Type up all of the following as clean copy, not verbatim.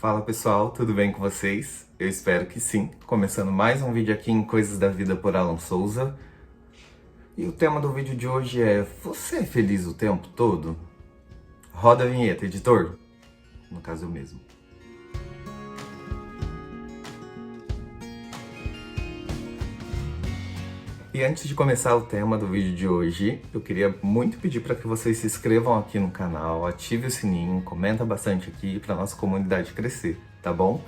Fala pessoal, tudo bem com vocês? Eu espero que sim. Começando mais um vídeo aqui em Coisas da Vida por Alan Souza. E o tema do vídeo de hoje é: você é feliz o tempo todo? Roda a vinheta, editor. No caso eu mesmo. E antes de começar o tema do vídeo de hoje, eu queria muito pedir para que vocês se inscrevam aqui no canal, ative o sininho, comenta bastante aqui para nossa comunidade crescer, tá bom?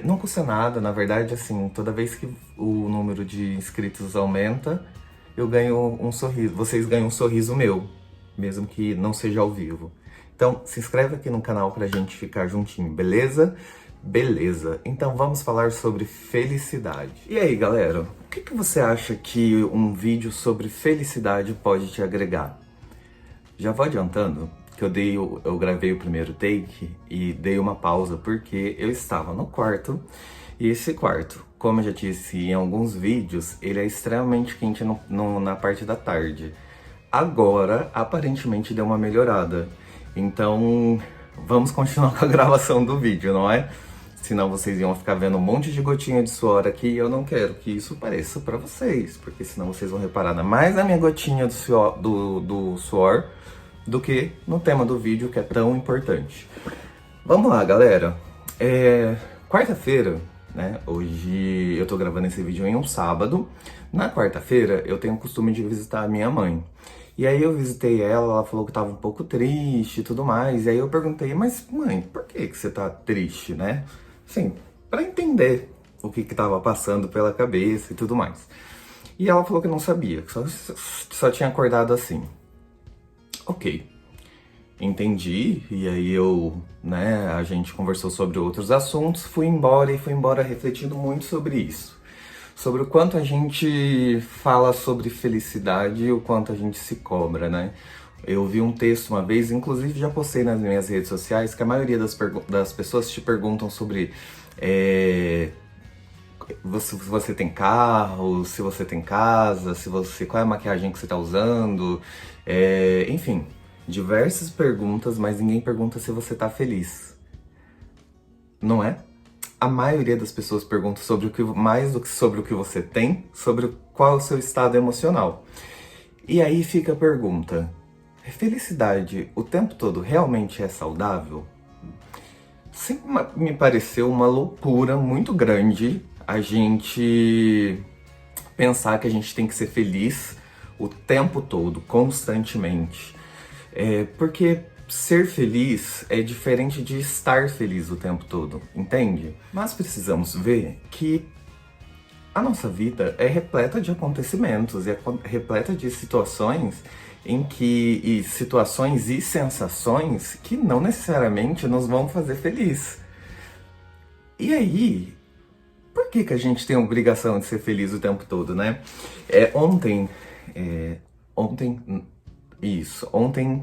Não custa nada, na verdade, assim, toda vez que o número de inscritos aumenta, eu ganho um sorriso, vocês ganham um sorriso meu, mesmo que não seja ao vivo. Então, se inscreve aqui no canal pra gente ficar juntinho, beleza? Beleza, então vamos falar sobre felicidade. E aí, galera, o que você acha que um vídeo sobre felicidade pode te agregar? Já vou adiantando que eu gravei o primeiro take e dei uma pausa porque eu estava no quarto, e esse quarto, como eu já disse em alguns vídeos, ele é extremamente quente na parte da tarde. Agora, aparentemente, deu uma melhorada. Então, vamos continuar com a gravação do vídeo, não é? Senão vocês iam ficar vendo um monte de gotinha de suor aqui e eu não quero que isso pareça pra vocês, porque senão vocês vão reparar mais na minha gotinha do suor do que no tema do vídeo, que é tão importante. Vamos lá, galera. Quarta-feira, né? Hoje eu tô gravando esse vídeo em um sábado. Na quarta-feira eu tenho o costume de visitar a minha mãe. E aí eu visitei ela falou que tava um pouco triste e tudo mais. E aí eu perguntei, mas mãe, por que você tá triste, né? Assim, pra entender o que tava passando pela cabeça e tudo mais. E ela falou que não sabia, que só tinha acordado assim. Ok, entendi, e aí a gente conversou sobre outros assuntos, fui embora refletindo muito sobre isso. Sobre o quanto a gente fala sobre felicidade e o quanto a gente se cobra, né? Eu vi um texto uma vez, inclusive já postei nas minhas redes sociais, que a maioria das pessoas te perguntam sobre se você tem carro, se você tem casa, qual é a maquiagem que você está usando, enfim, diversas perguntas, mas ninguém pergunta se você está feliz, não é? A maioria das pessoas pergunta mais do que sobre o que você tem, sobre qual é o seu estado emocional. E aí fica a pergunta: felicidade o tempo todo realmente é saudável? Sempre me pareceu uma loucura muito grande a gente pensar que a gente tem que ser feliz o tempo todo, constantemente. Porque ser feliz é diferente de estar feliz o tempo todo, entende? Mas precisamos ver que a nossa vida é repleta de acontecimentos, é repleta de situações situações e sensações que não necessariamente nos vão fazer feliz. E aí, por que a gente tem a obrigação de ser feliz o tempo todo, né? Ontem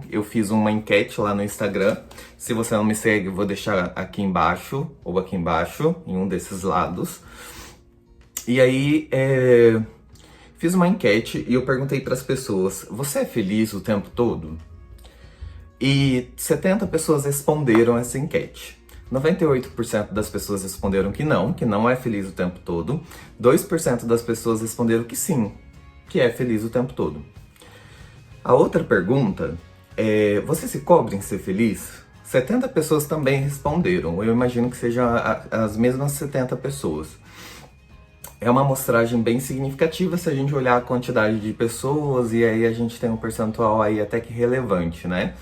eu fiz uma enquete lá no Instagram. Se você não me segue, eu vou deixar aqui embaixo, ou aqui embaixo, em um desses lados. E aí, fiz uma enquete e eu perguntei para as pessoas: você é feliz o tempo todo? E 70 pessoas responderam essa enquete. 98% das pessoas responderam que não é feliz o tempo todo. 2% das pessoas responderam que sim, que é feliz o tempo todo. A outra pergunta é: você se cobra em ser feliz? 70 pessoas também responderam. Eu imagino que sejam as mesmas 70 pessoas. É uma amostragem bem significativa se a gente olhar a quantidade de pessoas, e aí a gente tem um percentual aí até que relevante, né?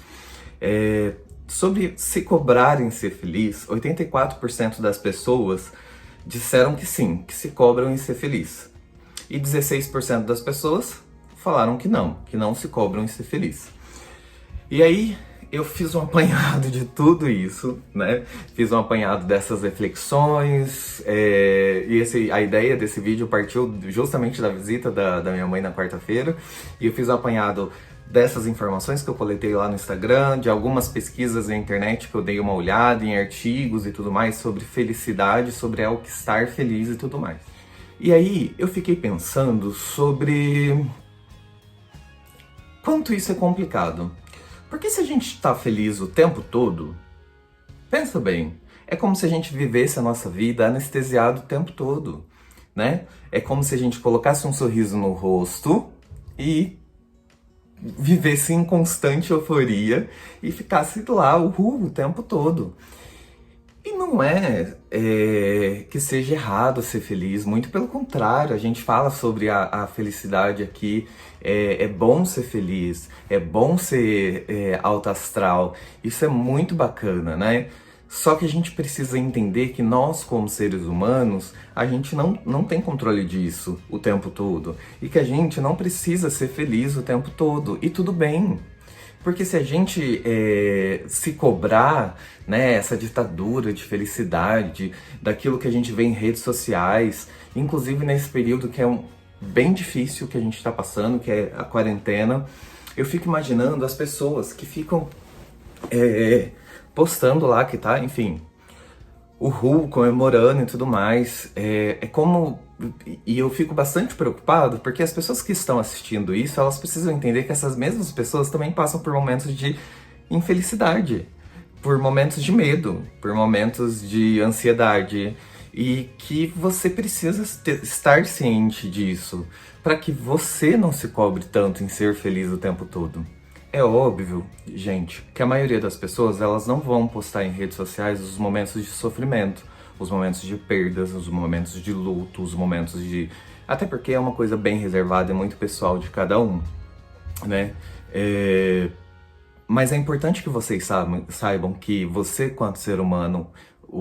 Sobre se cobrar em ser feliz, 84% das pessoas disseram que sim, que se cobram em ser feliz. E 16% das pessoas falaram que não se cobram em ser feliz. E aí eu fiz um apanhado de tudo isso, né? Fiz um apanhado dessas reflexões, a ideia desse vídeo partiu justamente da visita da minha mãe na quarta-feira, e eu fiz um apanhado dessas informações que eu coletei lá no Instagram, de algumas pesquisas na internet que eu dei uma olhada, em artigos e tudo mais, sobre felicidade, sobre o que estar feliz e tudo mais. E aí eu fiquei pensando sobre quanto isso é complicado. Porque se a gente está feliz o tempo todo, pensa bem, É como se a gente vivesse a nossa vida anestesiado o tempo todo, né? É como se a gente colocasse um sorriso no rosto e vivesse em constante euforia e ficasse lá o tempo todo. E não é que seja errado ser feliz, muito pelo contrário, a gente fala sobre a felicidade aqui, é bom ser feliz, é bom ser alto astral, isso é muito bacana, né? Só que a gente precisa entender que nós, como seres humanos, a gente não tem controle disso o tempo todo. E que a gente não precisa ser feliz o tempo todo. E tudo bem. Porque se a gente se cobrar, né, essa ditadura de felicidade, daquilo que a gente vê em redes sociais, inclusive nesse período que é bem difícil que a gente está passando, que é a quarentena, eu fico imaginando as pessoas que ficam postando lá que tá, enfim, uhul, comemorando e tudo mais. É como. E eu fico bastante preocupado porque as pessoas que estão assistindo isso, elas precisam entender que essas mesmas pessoas também passam por momentos de infelicidade, por momentos de medo, por momentos de ansiedade. E que você precisa estar ciente disso, para que você não se cobre tanto em ser feliz o tempo todo. É óbvio, gente, que a maioria das pessoas, elas não vão postar em redes sociais os momentos de sofrimento, os momentos de perdas, os momentos de luto, os momentos de... Até porque é uma coisa bem reservada e muito pessoal de cada um, né? Mas é importante que vocês saibam que você, quanto ser humano,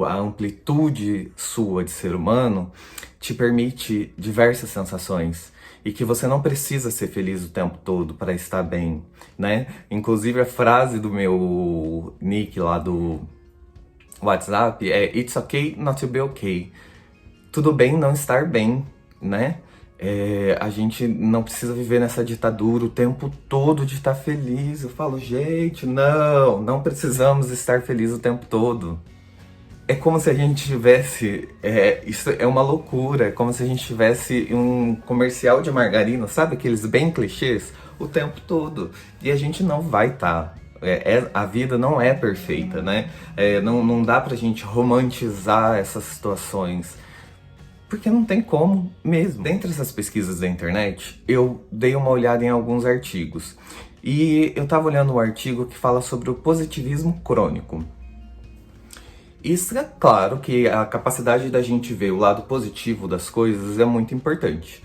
a amplitude sua de ser humano te permite diversas sensações e que você não precisa ser feliz o tempo todo para estar bem, né? Inclusive a frase do meu nick lá do WhatsApp é "It's okay not to be okay". Tudo bem não estar bem, né? A gente não precisa viver nessa ditadura o tempo todo de estar feliz. Eu falo, gente, não precisamos estar felizes o tempo todo. É como se a gente tivesse, isso é uma loucura, é como se a gente tivesse um comercial de margarina, sabe aqueles bem clichês, o tempo todo. E a gente não vai estar. A vida não é perfeita, né? Não dá pra gente romantizar essas situações. Porque não tem como mesmo. Dentre essas pesquisas da internet, eu dei uma olhada em alguns artigos. E eu tava olhando um artigo que fala sobre o positivismo crônico. Isso é claro que a capacidade da gente ver o lado positivo das coisas é muito importante.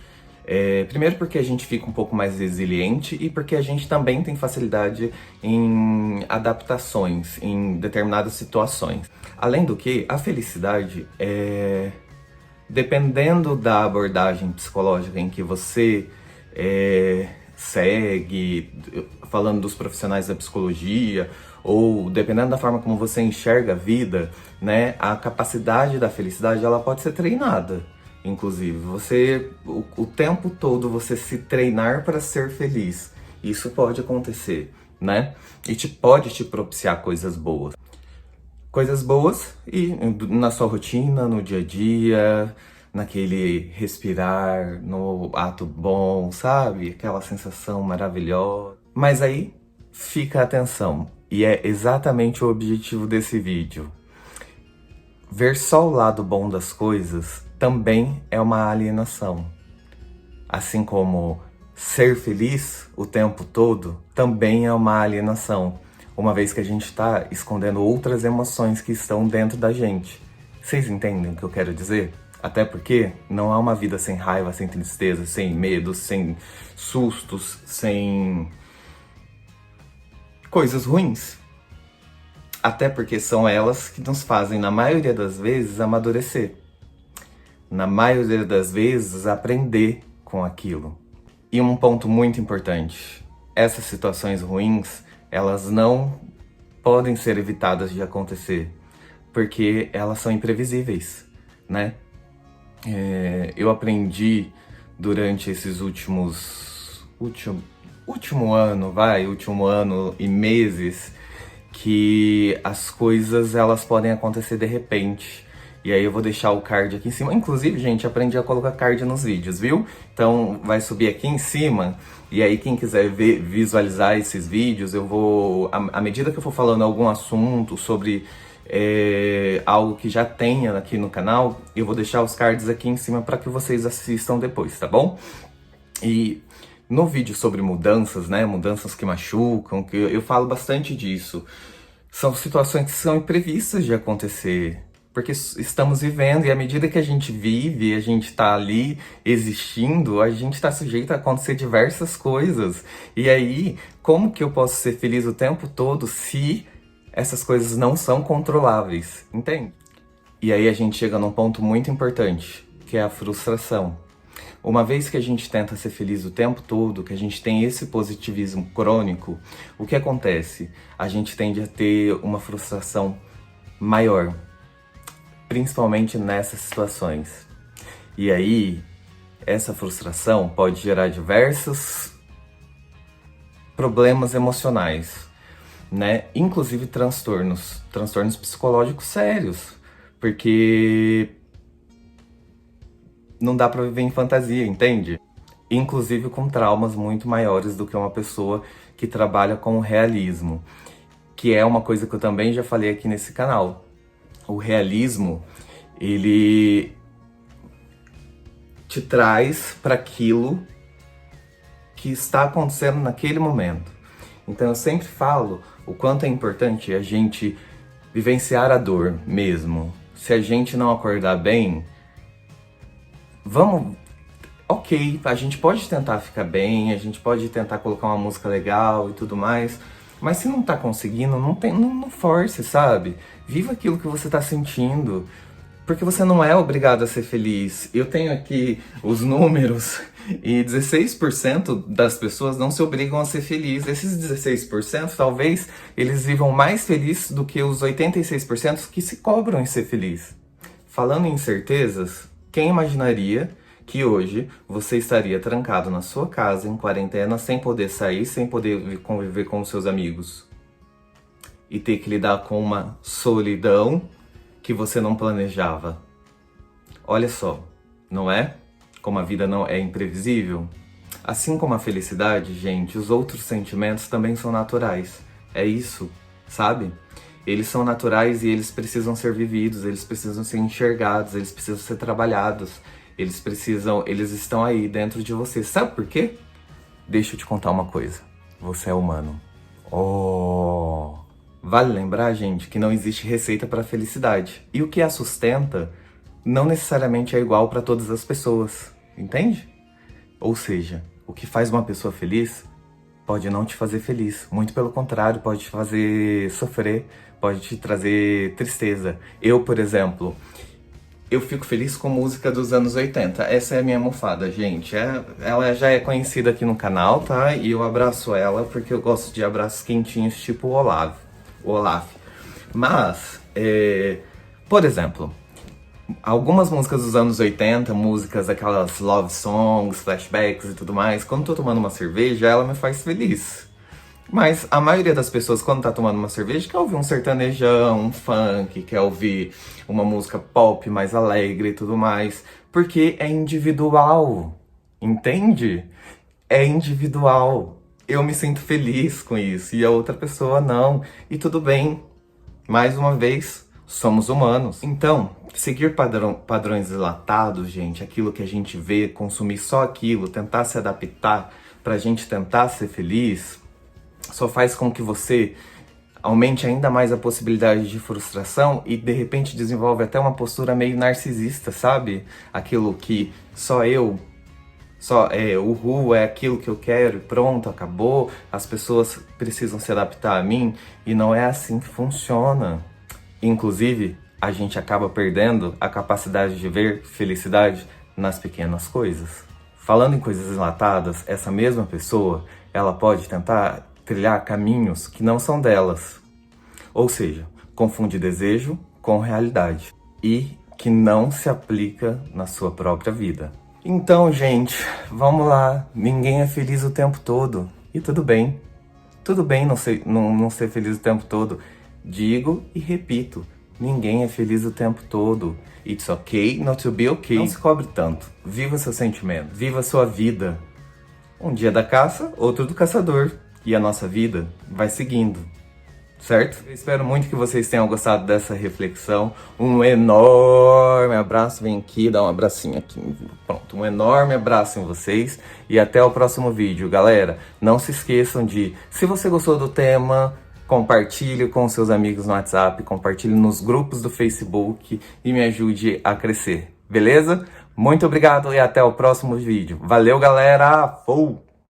Primeiro porque a gente fica um pouco mais resiliente e porque a gente também tem facilidade em adaptações, em determinadas situações. Além do que, a felicidade dependendo da abordagem psicológica em que você segue, falando dos profissionais da psicologia, ou dependendo da forma como você enxerga a vida, né, a capacidade da felicidade ela pode ser treinada. Inclusive, você o tempo todo você se treinar para ser feliz, isso pode acontecer, né? E pode te propiciar coisas boas. Coisas boas e na sua rotina, no dia a dia, naquele respirar, no ato bom, sabe? Aquela sensação maravilhosa. Mas aí fica a atenção, e é exatamente o objetivo desse vídeo. Ver só o lado bom das coisas também é uma alienação. Assim como ser feliz o tempo todo também é uma alienação, uma vez que a gente está escondendo outras emoções que estão dentro da gente. Vocês entendem o que eu quero dizer? Até porque não há uma vida sem raiva, sem tristeza, sem medo, sem sustos, sem coisas ruins. Até porque são elas que nos fazem, na maioria das vezes, amadurecer. Na maioria das vezes, aprender com aquilo. E um ponto muito importante, essas situações ruins, elas não podem ser evitadas de acontecer, porque elas são imprevisíveis, né? Eu aprendi durante esses último ano e meses, que as coisas elas podem acontecer de repente. E aí eu vou deixar o card aqui em cima. Inclusive, gente, aprendi a colocar card nos vídeos, viu? Então vai subir aqui em cima. E aí quem quiser visualizar esses vídeos, eu vou... À medida que eu for falando algum assunto sobre algo que já tenha aqui no canal, eu vou deixar os cards aqui em cima para que vocês assistam depois, tá bom? E no vídeo sobre mudanças, né, mudanças que machucam, que eu falo bastante disso. São situações que são imprevistas de acontecer, porque estamos vivendo e à medida que a gente vive, a gente tá ali existindo, a gente tá sujeito a acontecer diversas coisas. E aí, como que eu posso ser feliz o tempo todo se essas coisas não são controláveis, entende? E aí a gente chega num ponto muito importante, que é a frustração. Uma vez que a gente tenta ser feliz o tempo todo, que a gente tem esse positivismo crônico, o que acontece? A gente tende a ter uma frustração maior, principalmente nessas situações. E aí, essa frustração pode gerar diversos problemas emocionais, né? Inclusive transtornos psicológicos sérios, porque não dá pra viver em fantasia, entende? Inclusive com traumas muito maiores do que uma pessoa que trabalha com o realismo, que é uma coisa que eu também já falei aqui nesse canal. O realismo, ele te traz para aquilo que está acontecendo naquele momento. Então eu sempre falo o quanto é importante a gente vivenciar a dor mesmo. Se a gente não acordar bem, ok, a gente pode tentar ficar bem, a gente pode tentar colocar uma música legal e tudo mais, mas se não tá conseguindo, não force, sabe? Viva aquilo que você tá sentindo, porque você não é obrigado a ser feliz. Eu tenho aqui os números e 16% das pessoas não se obrigam a ser feliz. Esses 16%, talvez, eles vivam mais felizes do que os 86% que se cobram em ser feliz. Falando em incertezas, quem imaginaria que hoje você estaria trancado na sua casa, em quarentena, sem poder sair, sem poder conviver com os seus amigos? E ter que lidar com uma solidão que você não planejava. Olha só, não é? Como a vida não é imprevisível? Assim como a felicidade, gente, os outros sentimentos também são naturais. É isso, sabe? Eles são naturais e eles precisam ser vividos, eles precisam ser enxergados, eles precisam ser trabalhados. Eles estão aí dentro de você. Sabe por quê? Deixa eu te contar uma coisa. Você é humano. Oh! Vale lembrar, gente, que não existe receita para felicidade. E o que a sustenta não necessariamente é igual para todas as pessoas. Entende? Ou seja, o que faz uma pessoa feliz pode não te fazer feliz. Muito pelo contrário, pode te fazer sofrer, pode te trazer tristeza. Eu, por exemplo, eu fico feliz com música dos anos 80. Essa é a minha almofada, gente. Ela já é conhecida aqui no canal, tá? E eu abraço ela porque eu gosto de abraços quentinhos, tipo o Olaf. Mas, por exemplo, algumas músicas dos anos 80, músicas aquelas love songs, flashbacks e tudo mais, quando eu tô tomando uma cerveja, ela me faz feliz. Mas a maioria das pessoas, quando tá tomando uma cerveja, quer ouvir um sertanejão, um funk, quer ouvir uma música pop mais alegre e tudo mais. Porque é individual, entende? É individual. Eu me sinto feliz com isso e a outra pessoa não. E tudo bem. Mais uma vez, somos humanos. Então, seguir padrões enlatados, gente, aquilo que a gente vê, consumir só aquilo, tentar se adaptar pra gente tentar ser feliz, só faz com que você aumente ainda mais a possibilidade de frustração e de repente desenvolve até uma postura meio narcisista, sabe? Aquilo que o é aquilo que eu quero e pronto, acabou, as pessoas precisam se adaptar a mim e não é assim que funciona. Inclusive, a gente acaba perdendo a capacidade de ver felicidade nas pequenas coisas. Falando em coisas enlatadas, essa mesma pessoa, ela pode tentar trilhar caminhos que não são delas. Ou seja, confunde desejo com realidade e que não se aplica na sua própria vida. Então, gente, vamos lá. Ninguém é feliz o tempo todo. E tudo bem. Tudo bem não ser feliz o tempo todo. Digo e repito, ninguém é feliz o tempo todo. It's okay not to be okay. Não se cobre tanto. Viva seu sentimento. Viva sua vida. Um dia da caça, outro do caçador. E a nossa vida vai seguindo. certo? Eu espero muito que vocês tenham gostado dessa reflexão. Um enorme abraço, vem aqui, dá um abracinho aqui, pronto, um enorme abraço em vocês e até o próximo vídeo, galera. Não se esqueçam de, se você gostou do tema, compartilhe com seus amigos no WhatsApp, compartilhe nos grupos do Facebook e me ajude a crescer, beleza? Muito obrigado e até o próximo vídeo. Valeu, galera! Fou!